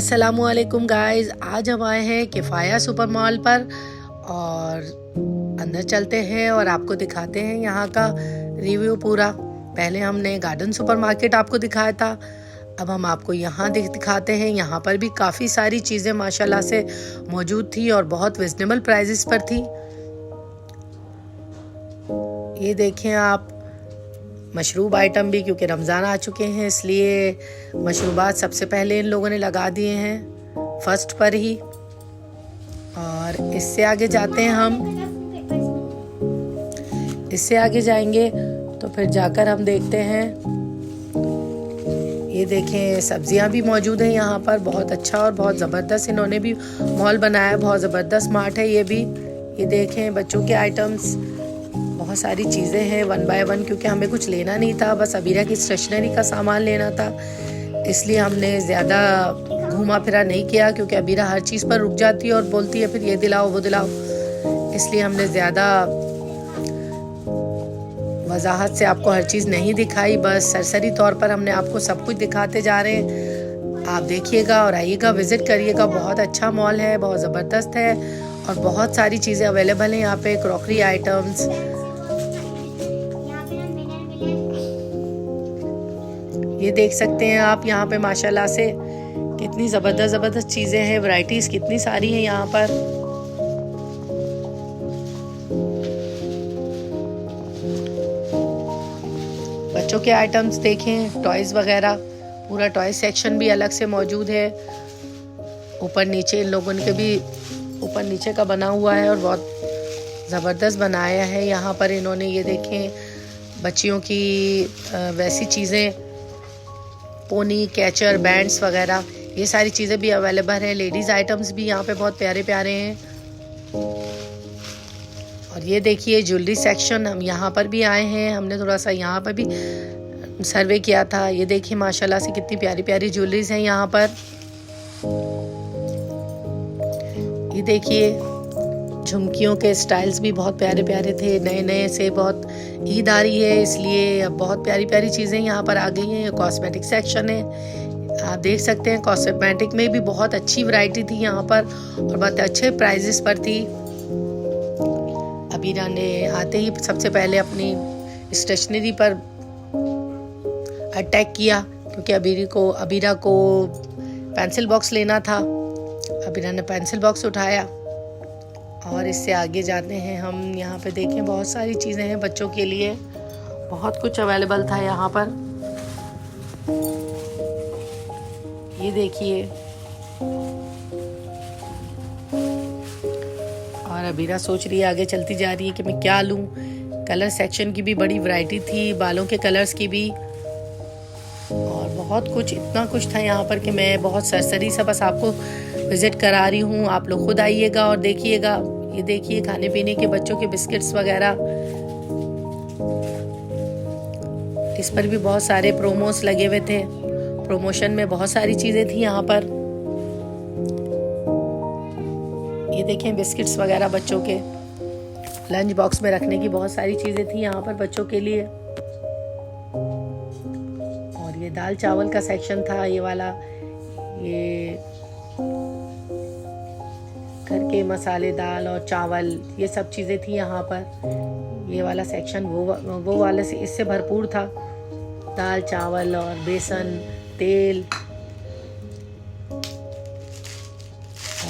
अस्सलामुअलैकुम गाइस, आज हम आए हैं किफ़ाया सुपर मॉल पर और अंदर चलते हैं और आपको दिखाते हैं यहाँ का रिव्यू पूरा। पहले हमने गार्डन सुपरमार्केट आपको दिखाया था, अब हम आपको यहाँ दिखाते हैं। यहाँ पर भी काफ़ी सारी चीज़ें माशाल्लाह से मौजूद थी और बहुत रिजनेबल प्राइसेस पर थी। ये देखें आप, मशरूब आइटम भी, क्योंकि रमज़ान आ चुके हैं इसलिए मशरूबात सबसे पहले इन लोगों ने लगा दिए हैं फर्स्ट पर ही। और इससे आगे जाते हैं हम, इससे आगे जाएंगे तो फिर जाकर हम देखते हैं। ये देखें, सब्जियां भी मौजूद हैं यहाँ पर। बहुत अच्छा और बहुत ज़बरदस्त इन्होंने भी मॉल बनाया, बहुत ज़बरदस्त मार्ट है ये भी। ये देखें, बच्चों के आइटम्स, बहुत सारी चीज़ें हैं 1 बाय 1, क्योंकि हमें कुछ लेना नहीं था, बस अबीरा की स्टेशनरी का सामान लेना था, इसलिए हमने ज़्यादा घूमा फिरा नहीं किया, क्योंकि अबीरा हर चीज़ पर रुक जाती है और बोलती है फिर ये दिलाओ वो दिलाओ, इसलिए हमने ज़्यादा वजाहत से आपको हर चीज़ नहीं दिखाई, बस सरसरी तौर पर हमने आपको सब कुछ दिखाते जा रहे हैं। आप देखिएगा और आइएगा, विज़िट करिएगा। बहुत अच्छा मॉल है, बहुत ज़बरदस्त है और बहुत सारी चीज़ें अवेलेबल हैं यहाँ पे, क्रॉकरी आइटम्स। ये देख सकते हैं आप यहाँ पे माशाल्लाह से कितनी ज़बरदस्त चीज़ें हैं, वैरायटीज़ कितनी सारी हैं यहाँ पर। बच्चों के आइटम्स देखें, टॉयज़ वगैरह, पूरा टॉय सेक्शन भी अलग से मौजूद है। ऊपर नीचे इन लोगों ने भी ऊपर नीचे का बना हुआ है और बहुत ज़बरदस्त बनाया है यहाँ पर इन्होंने। ये देखें, बच्चियों की वैसी चीज़ें, पोनी, कैचर, बैंड्स वगैरह, ये सारी चीज़ें भी अवेलेबल हैं। लेडीज़ आइटम्स भी यहाँ पे बहुत प्यारे प्यारे हैं। और ये देखिए ज्वेलरी सेक्शन, हम यहाँ पर भी आए हैं, हमने थोड़ा सा यहाँ पर भी सर्वे किया था। ये देखिए माशाल्लाह से कितनी प्यारी प्यारी ज्वेलरीज हैं यहाँ पर। ये देखिए, झुमकियों के स्टाइल्स भी बहुत प्यारे प्यारे थे, नए नए से। बहुत ईद आ रही है इसलिए अब बहुत प्यारी प्यारी चीज़ें यहाँ पर आ गई हैं। ये कॉस्मेटिक सेक्शन है, आप देख सकते हैं। कॉस्मेटिक में भी बहुत अच्छी वैरायटी थी यहाँ पर और बहुत अच्छे प्राइजेस पर थी। अबीरा ने आते ही सबसे पहले अपनी स्टेशनरी पर अटैक किया, क्योंकि अबीरा को पेंसिल बॉक्स लेना था। अबीरा ने पेंसिल बॉक्स उठाया और इससे आगे जाते हैं हम। यहाँ पे देखें, बहुत सारी चीज़ें हैं बच्चों के लिए, बहुत कुछ अवेलेबल था यहाँ पर। ये देखिए, और अबीरा सोच रही है, आगे चलती जा रही है कि मैं क्या लूँ। कलर सेक्शन की भी बड़ी वैरायटी थी, बालों के कलर्स की भी, और बहुत कुछ, इतना कुछ था यहाँ पर कि मैं बहुत सरसरी सा बस आपको विजिट करा रही हूँ। आप लोग खुद आइएगा और देखिएगा। ये देखिए, खाने पीने के बच्चों के बिस्किट्स वगैरह, इस पर भी बहुत सारे प्रोमोस लगे हुए थे। प्रमोशन में बहुत सारी चीजें थी यहाँ पर। ये देखें, बिस्किट्स वगैरह बच्चों के लंच बॉक्स में रखने की बहुत सारी चीजें थी यहाँ पर बच्चों के लिए। और ये दाल चावल का सेक्शन था, ये वाला, ये घर के मसाले, दाल और चावल, ये सब चीज़ें थी यहाँ पर। ये वाला सेक्शन वो वाले से इससे भरपूर था, दाल चावल और बेसन, तेल।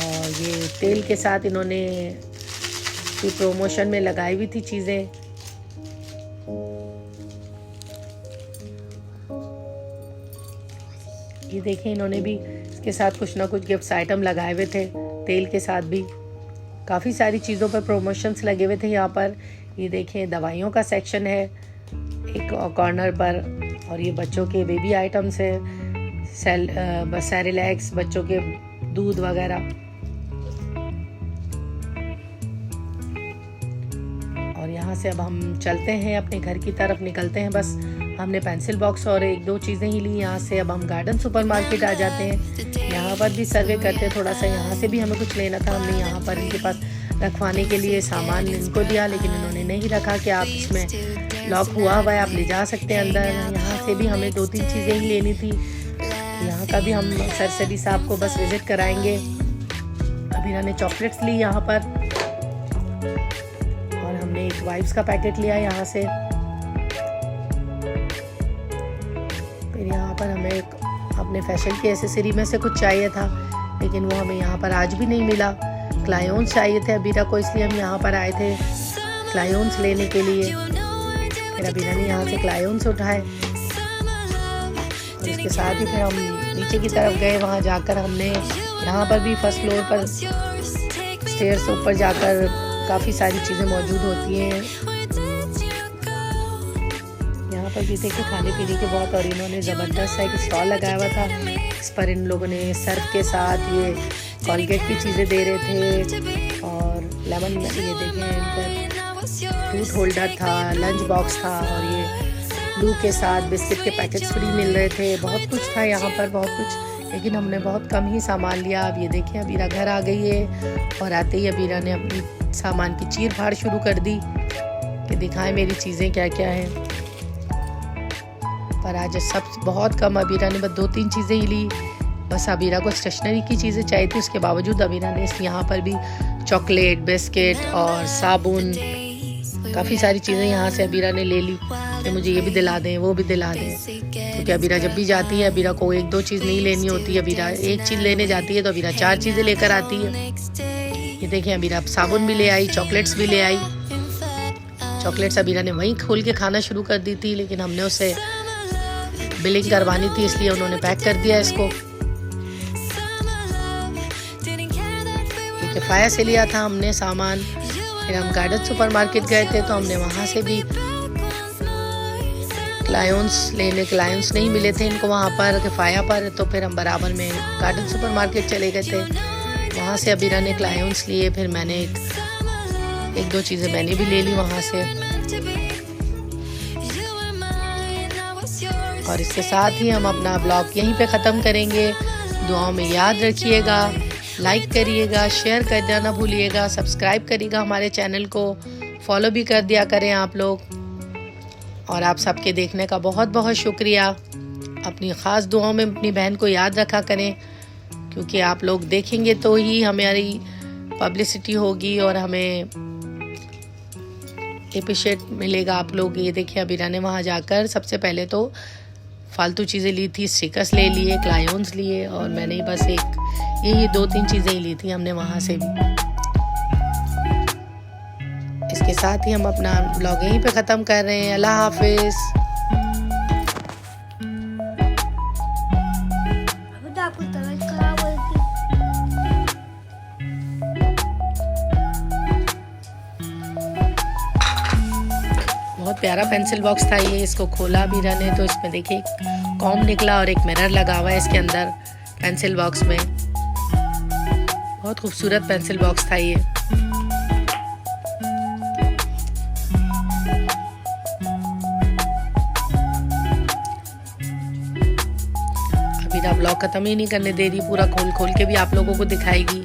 और ये तेल के साथ इन्होंने प्रमोशन में लगाई हुई थी चीज़ें। ये देखें, इन्होंने भी इसके साथ कुछ ना कुछ गिफ्ट्स आइटम लगाए हुए थे, तेल के साथ भी। काफ़ी सारी चीज़ों पर प्रमोशंस लगे हुए थे यहाँ पर। ये देखें, दवाइयों का सेक्शन है एक कॉर्नर पर, और ये बच्चों के बेबी आइटम्स हैं, सेरेलैक्स, बच्चों के दूध वगैरह। और यहाँ से अब हम चलते हैं अपने घर की तरफ, निकलते हैं। बस हमने पेंसिल बॉक्स और 1-2 चीज़ें ही ली यहाँ से। अब हम गार्डन सुपरमार्केट आ जाते हैं, यहाँ पर भी सर्वे करते हैं थोड़ा सा। यहाँ से भी हमें कुछ लेना था, हमने यहाँ पर इनके पास रखवाने के लिए सामान इनको दिया, लेकिन इन्होंने नहीं रखा कि आप इसमें लॉक हुआ हुआ है, आप ले जा सकते हैं अंदर। यहाँ से भी हमें 2-3 चीज़ें ही लेनी थी। यहाँ का भी हम सरसरी साहब को बस विजिट कराएंगे। अबीरा ने चॉकलेट्स ली यहाँ पर और हमने एक वाइप्स का पैकेट लिया यहाँ से। फिर यहाँ पर हमें एक अपने फैशन की एसेसरी में से कुछ चाहिए था, लेकिन वो हमें यहाँ पर आज भी नहीं मिला। क्लायोन्स चाहिए थे अबीरा को, इसलिए हम यहाँ पर आए थे क्लायोन्स लेने के लिए। फिर अबीरा ने यहाँ से क्लायोन्स उठाए और इसके साथ ही फिर हम नीचे की तरफ गए। वहाँ जाकर हमने यहाँ पर भी फर्स्ट फ्लोर पर स्टेयर्स ऊपर जाकर काफ़ी सारी चीज़ें मौजूद होती हैं। यहाँ पर भी देखिए खाने पीने के बहुत, और इन्होंने ज़बरदस्त सा एक स्टॉल लगाया हुआ था। इस पर इन लोगों ने सर्फ के साथ ये कॉलगेट की चीज़ें दे रहे थे और लेमन, ये देखें इनका फ्रूट होल्डर था, लंच बॉक्स था और ये ब्लू के साथ बिस्किट के पैकेट्स फ्री मिल रहे थे। बहुत कुछ था यहाँ पर, बहुत कुछ, लेकिन हमने बहुत कम ही सामान लिया। अब ये देखें अबीरा घर आ गई है और आते ही अबीरा ने अपनी सामान की चीर फाड़ शुरू कर दी कि दिखाएं मेरी चीज़ें क्या क्या हैं। पर आज सब बहुत कम, अबीरा ने बस 2-3 चीज़ें ही ली। बस अबीरा को स्टेशनरी की चीज़ें चाहिए थी, उसके बावजूद अबीरा ने यहाँ पर भी चॉकलेट, बिस्किट और साबुन, काफ़ी सारी चीज़ें यहाँ से अबीरा ने ले ली। तो मुझे ये भी दिला दें, वो भी दिला दें, क्योंकि अबीरा जब भी जाती है अबीरा को 1-2 चीज़ नहीं लेनी होती। अबीरा एक चीज़ लेने जाती है तो अबीरा 4 चीज़ें लेकर आती है। ये देखें अबीरा साबुन भी ले आई, चॉकलेट्स भी ले आई। चॉकलेट्स अबीरा ने वहीं खोल के खाना शुरू कर दी थी, लेकिन हमने उसे बिलिंग करवानी थी, इसलिए उन्होंने पैक कर दिया इसको। किफ़ाया से लिया था हमने सामान। फिर हम गार्डन सुपरमार्केट गए थे तो हमने वहाँ से भी क्लायोन्स नहीं मिले थे इनको वहाँ पर किफ़ाया पर, तो फिर हम बराबर में गार्डन सुपरमार्केट चले गए थे। वहाँ से अबीरा ने क्लायोन्स लिए, फिर मैंने एक दो चीज़ें मैंने भी ले ली वहाँ से। और इसके साथ ही हम अपना ब्लॉग यहीं पे ख़त्म करेंगे। दुआओं में याद रखिएगा, लाइक करिएगा, शेयर करना ना भूलिएगा, सब्सक्राइब करिएगा हमारे चैनल को, फॉलो भी कर दिया करें आप लोग। और आप सबके देखने का बहुत बहुत शुक्रिया। अपनी ख़ास दुआओं में अपनी बहन को याद रखा करें, क्योंकि आप लोग देखेंगे तो ही हमारी पब्लिसिटी होगी और हमें अप्रिशिएट मिलेगा आप लोग। ये देखिए अबीरा ने वहाँ जाकर सबसे पहले तो फालतू चीज़ें ली थी, स्टिकर्स ले लिए, क्लायोन्स लिए, और मैंने बस यही 2-3 चीज़ें ही ली थी हमने वहाँ से भी। इसके साथ ही हम अपना ब्लॉग यहीं पे ख़त्म कर रहे हैं। अल्लाह हाफिज़। बहुत प्यारा पेंसिल बॉक्स था ये। इसको खोला अबीरा ने तो इसमें देखिए कॉम्ब निकला और एक मिरर लगा हुआ है इसके अंदर पेंसिल बॉक्स में। बहुत खूबसूरत पेंसिल बॉक्स था ये। अबीरा ब्लॉग ख़त्म ही नहीं करने दे रही, पूरा खोल खोल के भी आप लोगों को दिखाएगी।